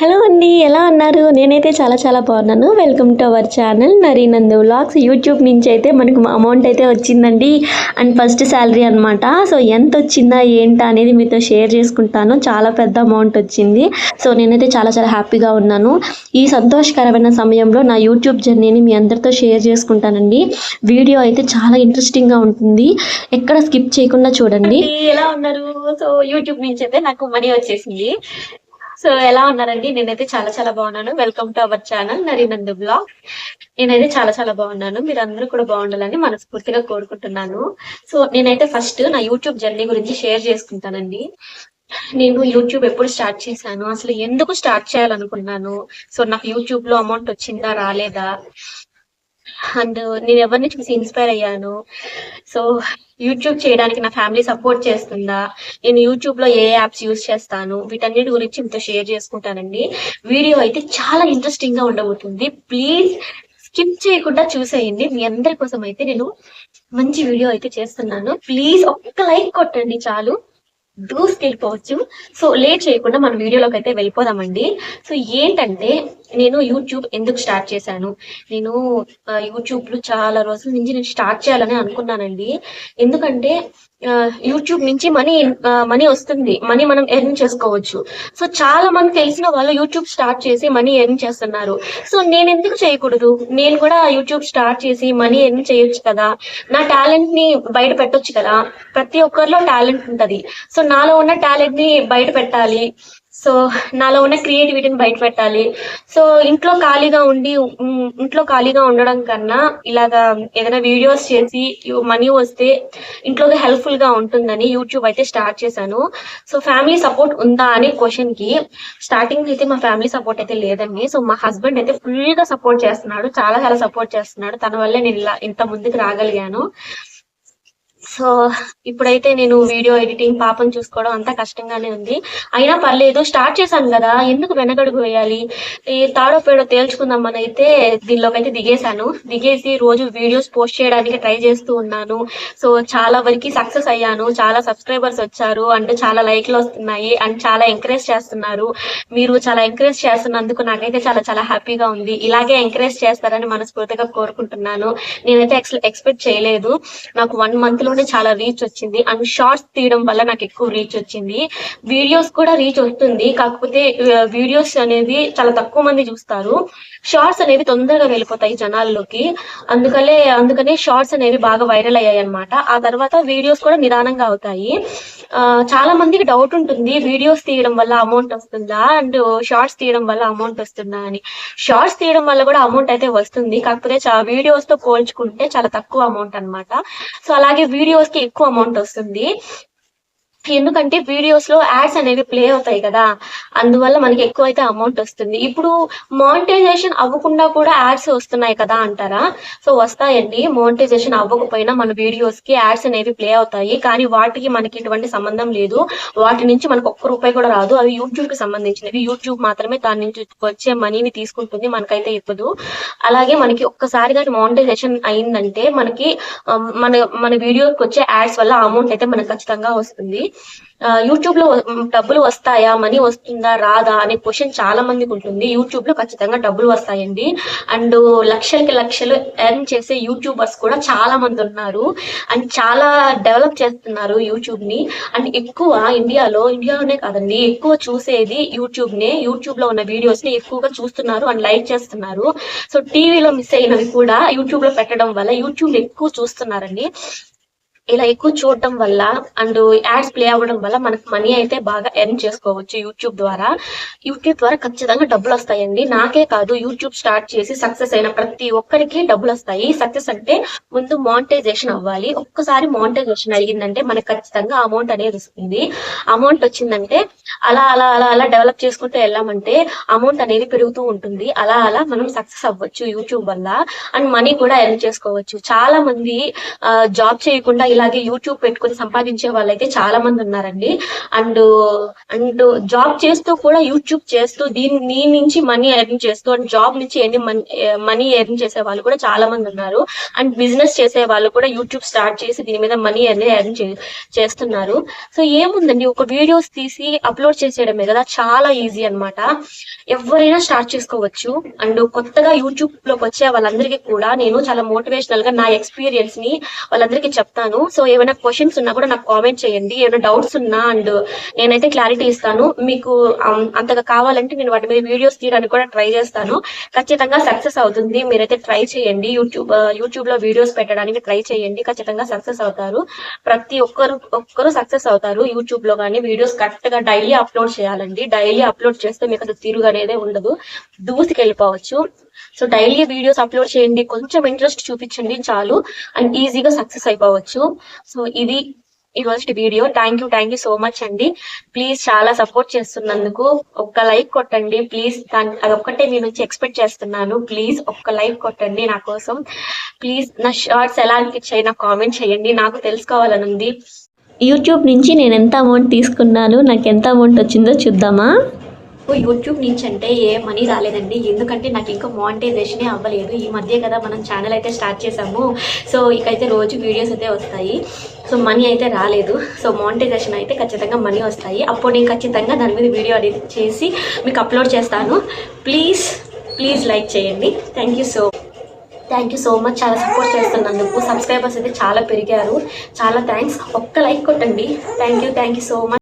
Hello అండి, ఎలా ఉన్నారు? నేనైతే చాలా బాగున్నాను. Welcome to our channel Narinandu vlogs. YouTube నుంచి అయితే మనకు అమౌంట్ అయితే వచ్చిందండి. అండ్ ఫస్ట్ శాలరీ అనమాట. సో ఎంత వచ్చిందా ఏంటా అనేది మీతో షేర్ చేసుకుంటాను. చాలా పెద్ద అమౌంట్ వచ్చింది. సో నేనైతే చాలా హ్యాపీగా ఉన్నాను. ఈ సంతోషకరమైన సమయంలో నా యూట్యూబ్ జర్నీని మీ అందరితో షేర్ చేసుకుంటానండి. వీడియో అయితే చాలా ఇంట్రెస్టింగ్గా ఉంటుంది. ఎక్కడ స్కిప్ చేయకుండా చూడండి. ఎలా ఉన్నారు? సో యూట్యూబ్ నుంచి అయితే నాకు మనీ వచ్చేసింది. సో ఎలా ఉన్నారండి? నేనైతే చాలా బాగున్నాను. Welcome to our channel Narinandu blog. నేనైతే చాలా బాగున్నాను. మీరు అందరూ కూడా బాగుండాలని మనస్ఫూర్తిగా కోరుకుంటున్నాను. సో నేనైతే ఫస్ట్ నా యూట్యూబ్ జర్నీ గురించి షేర్ చేసుకుంటానండి. నేను యూట్యూబ్ ఎప్పుడు స్టార్ట్ చేశాను, అసలు ఎందుకు స్టార్ట్ చేయాలనుకున్నాను, సో నాకు యూట్యూబ్ లో అమౌంట్ వచ్చిందా రాలేదా, అండ్ నేను ఎవరిని చూసి ఇన్స్పైర్ అయ్యాను, సో యూట్యూబ్ చేయడానికి నా ఫ్యామిలీ సపోర్ట్ చేస్తుందా, నేను యూట్యూబ్ లో ఏ యాప్స్ యూజ్ చేస్తాను, వీటన్నిటి గురించి మీతో షేర్ చేసుకుంటానండి. వీడియో అయితే చాలా ఇంట్రెస్టింగ్ గా ఉండబోతుంది. ప్లీజ్ స్కిప్ చేయకుండా చూసేయండి. మీ అందరి కోసం అయితే నేను మంచి వీడియో అయితే చేస్తున్నాను. ప్లీజ్ ఒక్క లైక్ కొట్టండి చాలు, దూసుకెళ్ళిపోవచ్చు. సో లేట్ చేయకుండా మన వీడియోలోకి అయితే వెళ్ళిపోదామండి. సో ఏంటంటే, నేను యూట్యూబ్ ఎందుకు స్టార్ట్ చేశాను, నేను యూట్యూబ్ లో చాలా రోజుల నుంచి నేను స్టార్ట్ చేయాలని అనుకున్నానండి. ఎందుకంటే యూట్యూబ్ నుంచి మనీ వస్తుంది, మనీ మనం ఎర్న్ చేసుకోవచ్చు. సో చాలా మంది తెలిసిన వాళ్ళు యూట్యూబ్ స్టార్ట్ చేసి మనీ ఎర్న్ చేస్తున్నారు. సో నేను ఎందుకు చేయకూడదు? నేను కూడా యూట్యూబ్ స్టార్ట్ చేసి మనీ ఎర్న్ చేయొచ్చు కదా, నా టాలెంట్ ని బయట పెట్టొచ్చు కదా. ప్రతి ఒక్కరిలో టాలెంట్ ఉంటది. సో నాలో ఉన్న టాలెంట్ ని బయట పెట్టాలి, సో నాలో ఉన్న క్రియేటివిటీని బయట పెట్టాలి. సో ఇంట్లో ఖాళీగా ఉండడం కన్నా ఇలాగా ఏదైనా వీడియోస్ చేసి మనీ వస్తే ఇంట్లోకి హెల్ప్ఫుల్ గా ఉంటుందని యూట్యూబ్ అయితే స్టార్ట్ చేశాను. సో ఫ్యామిలీ సపోర్ట్ ఉందా అనే క్వశ్చన్ కి, స్టార్టింగ్ అయితే మా ఫ్యామిలీ సపోర్ట్ అయితే లేదండి. సో మా హస్బెండ్ అయితే ఫుల్ గా సపోర్ట్ చేస్తున్నాడు, చాలా సపోర్ట్ చేస్తున్నాడు. తన వల్లే నేను ఇలా ఇంత ముందుకు రాగలిగాను. సో ఇప్పుడైతే నేను వీడియో ఎడిటింగ్, పాపను చూసుకోవడం అంతా కష్టంగానే ఉంది. అయినా పర్లేదు, స్టార్ట్ చేశాను కదా, ఎందుకు వెనకడుగు వేయాలి, ఈ తాడో పేడో తేల్చుకుందామని అయితే దీనిలోకి అయితే దిగేసి రోజు వీడియోస్ పోస్ట్ చేయడానికి ట్రై చేస్తూ ఉన్నాను. సో చాలా వరకు సక్సెస్ అయ్యాను. చాలా సబ్స్క్రైబర్స్ వచ్చారు, అండ్ చాలా లైక్లు వస్తున్నాయి, అండ్ చాలా ఎంకరేజ్ చేస్తున్నారు. మీరు చాలా ఎంకరేజ్ చేస్తున్నందుకు నాకైతే చాలా హ్యాపీగా ఉంది. ఇలాగే ఎంకరేజ్ చేస్తారని మనస్ఫూర్తిగా కోరుకుంటున్నాను. నేనైతే ఎక్స్పెక్ట్ చేయలేదు. నాకు 1 month లోనే చాలా రీచ్ వచ్చింది. అండ్ షార్ట్స్ తీయడం వల్ల నాకు ఎక్కువ రీచ్ వచ్చింది. వీడియోస్ కూడా రీచ్ వస్తుంది, కాకపోతే వీడియోస్ అనేవి చాలా తక్కువ మంది చూస్తారు. షార్ట్స్ అనేవి తొందరగా వెళ్ళిపోతాయి జనాల్లోకి. అందుకనే షార్ట్స్ అనేవి బాగా వైరల్ అయ్యాయి అనమాట. ఆ తర్వాత వీడియోస్ కూడా నిదానంగా అవుతాయి. చాలా మందికి డౌట్ ఉంటుంది, వీడియోస్ తీయడం వల్ల అమౌంట్ వస్తుందా అండ్ షార్ట్స్ తీయడం వల్ల అమౌంట్ వస్తుందా అని. షార్ట్స్ తీయడం వల్ల కూడా అమౌంట్ అయితే వస్తుంది, కాకపోతే వీడియోస్ తో పోల్చుకుంటే చాలా తక్కువ అమౌంట్ అనమాట. సో అలాగే వీడియోస్ కి ఎక్కువ అమౌంట్ వస్తుంది, ఎందుకంటే వీడియోస్ లో యాడ్స్ అనేవి ప్లే అవుతాయి కదా, అందువల్ల మనకి ఎక్కువ అయితే అమౌంట్ వస్తుంది. ఇప్పుడు మానిటైజేషన్ అవ్వకుండా కూడా యాడ్స్ వస్తున్నాయి కదా అంటారా? సో వస్తాయండి. మానిటైజేషన్ అవ్వకపోయినా మన వీడియోస్ కి యాడ్స్ అనేవి ప్లే అవుతాయి, కానీ వాటికి మనకి ఎటువంటి సంబంధం లేదు. వాటి నుంచి మనకు ఒక్క రూపాయి కూడా రాదు. అవి యూట్యూబ్ కి సంబంధించినవి. యూట్యూబ్ మాత్రమే దాని నుంచి వచ్చే మనీని తీసుకుంటుంది, మనకైతే ఇవ్వదు. అలాగే మనకి ఒక్కసారి కానీ మానిటైజేషన్ అయిందంటే మనకి మన వీడియోకి వచ్చే యాడ్స్ వల్ల అమౌంట్ అయితే మనకు ఖచ్చితంగా వస్తుంది. యూట్యూబ్ లో డబ్బులు వస్తాయా, మనీ వస్తుందా రాదా అనే క్వశ్చన్ చాలా మందికి ఉంటుంది. యూట్యూబ్ లో ఖచ్చితంగా డబ్బులు వస్తాయండి. అండ్ లక్షలు ఎర్న్ చేసే యూట్యూబర్స్ కూడా చాలా మంది ఉన్నారు, అండ్ చాలా డెవలప్ చేస్తున్నారు యూట్యూబ్ ని. అండ్ ఎక్కువ ఇండియాలోనే కాదండి, ఎక్కువ చూసేది యూట్యూబ్ లో ఉన్న వీడియోస్ ని ఎక్కువగా చూస్తున్నారు అండ్ లైక్ చేస్తున్నారు. సో టీవీలో మిస్ అయినవి కూడా యూట్యూబ్ లో పెట్టడం వల్ల యూట్యూబ్ ఎక్కువ చూస్తున్నారండి. ఇలా ఎక్కువ చూడటం వల్ల అండ్ యాడ్స్ ప్లే అవ్వడం వల్ల మనకు మనీ అయితే బాగా ఎర్న్ చేసుకోవచ్చు యూట్యూబ్ ద్వారా. ఖచ్చితంగా డబ్బులు వస్తాయండి. నాకే కాదు, యూట్యూబ్ స్టార్ట్ చేసి సక్సెస్ అయిన ప్రతి ఒక్కరికి డబ్బులు వస్తాయి. సక్సెస్ అంటే ముందు మానిటైజేషన్ అవ్వాలి. ఒక్కసారి మానిటైజేషన్ అయ్యిందంటే మనకు ఖచ్చితంగా అమౌంట్ అనేది వస్తుంది. అమౌంట్ వచ్చిందంటే అలా డెవలప్ చేసుకుంటూ వెళ్ళామంటే అమౌంట్ అనేది పెరుగుతూ ఉంటుంది. అలా మనం సక్సెస్ అవ్వచ్చు యూట్యూబ్ వల్ల, అండ్ మనీ కూడా ఎర్న్ చేసుకోవచ్చు. చాలా మంది జాబ్ చేయకుండా ఇలాగే యూట్యూబ్ పెట్టుకుని సంపాదించే వాళ్ళైతే చాలా మంది ఉన్నారండి. అండ్ అండ్ జాబ్ చేస్తూ కూడా యూట్యూబ్ చేస్తూ దీని నుంచి మనీ ఎర్న్ చేస్తూ అండ్ జాబ్ నుంచి ఎన్ని మనీ ఎర్న్ చేసే వాళ్ళు కూడా చాలా మంది ఉన్నారు. అండ్ బిజినెస్ చేసే వాళ్ళు కూడా యూట్యూబ్ స్టార్ట్ చేసి దీని మీద మనీ ఎర్న్ చేస్తున్నారు. సో ఏముందండి, ఒక వీడియోస్ తీసి అప్లోడ్ చేసేయడమే కదా, చాలా ఈజీ అన్నమాట. ఎవరైనా స్టార్ట్ చేసుకోవచ్చు. అండ్ కొత్తగా యూట్యూబ్ లోకి వచ్చే వాళ్ళందరికీ కూడా నేను చాలా మోటివేషనల్ గా నా ఎక్స్పీరియన్స్ ని వాళ్ళందరికీ చెప్తాను. సో ఏమైనా క్వశ్చన్స్ ఉన్నా కూడా నాకు కామెంట్ చేయండి. ఏమైనా డౌట్స్ ఉన్నా అండ్ నేనైతే క్లారిటీ ఇస్తాను. మీకు అంతగా కావాలంటే నేను వాటి మీద వీడియోస్ తీయడానికి కూడా ట్రై చేస్తాను. ఖచ్చితంగా సక్సెస్ అవుతుంది. మీరైతే ట్రై చేయండి. యూట్యూబ్ లో వీడియోస్ పెట్టడానికి ట్రై చేయండి. ఖచ్చితంగా సక్సెస్ అవుతారు. ప్రతి ఒక్కరు సక్సెస్ అవుతారు. యూట్యూబ్ లో కానీ వీడియోస్ కరెక్ట్ గా డైలీ అప్లోడ్ చేయాలండి. డైలీ అప్లోడ్ చేస్తే మీకు అసలు తిరుగు అనేదే ఉండదు, దూసుకెళ్ళిపోవచ్చు. సో డైలీ వీడియోస్ అప్లోడ్ చేయండి, కొంచెం ఇంట్రెస్ట్ చూపించండి చాలు, అండ్ ఈజీగా సక్సెస్ అయిపోవచ్చు. సో ఇది ఈ రోజు video. Thank you so much అండి. ప్లీజ్ చాలా సపోర్ట్ చేస్తున్నందుకు ఒక్క లైక్ కొట్టండి ప్లీజ్. అదొక్కటే మీ నుంచి ఎక్స్పెక్ట్ చేస్తున్నాను. ప్లీజ్ ఒక్క లైక్ కొట్టండి నా కోసం. ప్లీజ్ నా షార్ట్స్ ఎలా అనిపించాయి నాకు కామెంట్ చేయండి, నాకు తెలుసుకోవాలని ఉంది. యూట్యూబ్ నుంచి నేను ఎంత అమౌంట్ తీసుకున్నాను, నాకు ఎంత అమౌంట్ వచ్చిందో చూద్దామా? యూట్యూబ్ నుంచి అంటే ఏ మనీ రాలేదండి, ఎందుకంటే నాకు ఇంకా మానిటైజేషన్ అవ్వలేదు. ఈ మధ్య కదా మనం ఛానల్ అయితే స్టార్ట్ చేసాము. సో ఇకైతే రోజు వీడియోస్ అయితే వస్తాయి. సో మనీ అయితే రాలేదు. సో మానిటైజేషన్ అయితే ఖచ్చితంగా మనీ వస్తాయి. అప్పుడు నేను ఖచ్చితంగా దాని మీద వీడియో ఎడిట్ చేసి మీకు అప్లోడ్ చేస్తాను. ప్లీజ్ లైక్ చేయండి. Thank you so much. చాలా సపోర్ట్ చేస్తున్నందుకు. సబ్స్క్రైబర్స్ అయితే చాలా పెరిగారు. చాలా థ్యాంక్స్. ఒక్క లైక్ కొట్టండి. Thank you so much.